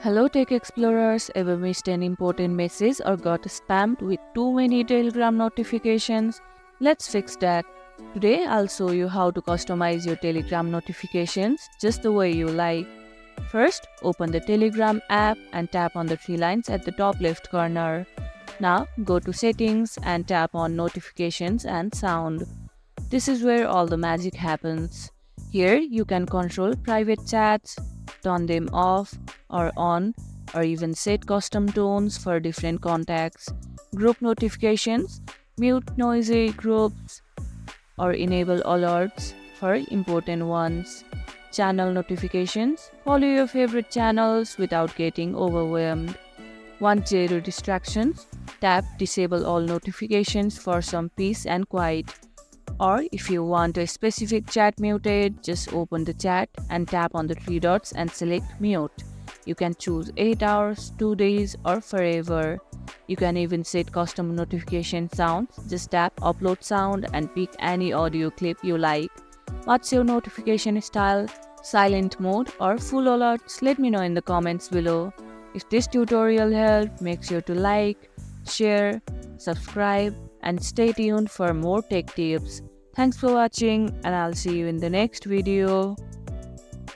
Hello Tech Explorers, ever missed an important message or got spammed with too many Telegram notifications? Let's fix that. Today I'll show you how to customize your Telegram notifications just the way you like. First, open the Telegram app and tap on the three lines at the top left corner. Now go to Settings and tap on Notifications and Sound. This is where all the magic happens. Here you can control private chats, turn them off or on, or even set custom tones for different contacts, group notifications, mute noisy groups, or enable alerts for important ones. Channel notifications, follow your favorite channels without getting overwhelmed. Want zero distractions? Tap Disable all notifications for some peace and quiet. Or if you want a specific chat muted, just open the chat and tap on the three dots and select mute. You can choose 8 hours, 2 days, or forever. You can even set custom notification sounds. Just tap upload sound and pick any audio clip you like. What's your notification style? Silent mode or full alerts? Let me know in the comments below. If this tutorial helped, make sure to like, share, subscribe, and stay tuned for more tech tips. Thanks for watching, and I'll see you in the next video.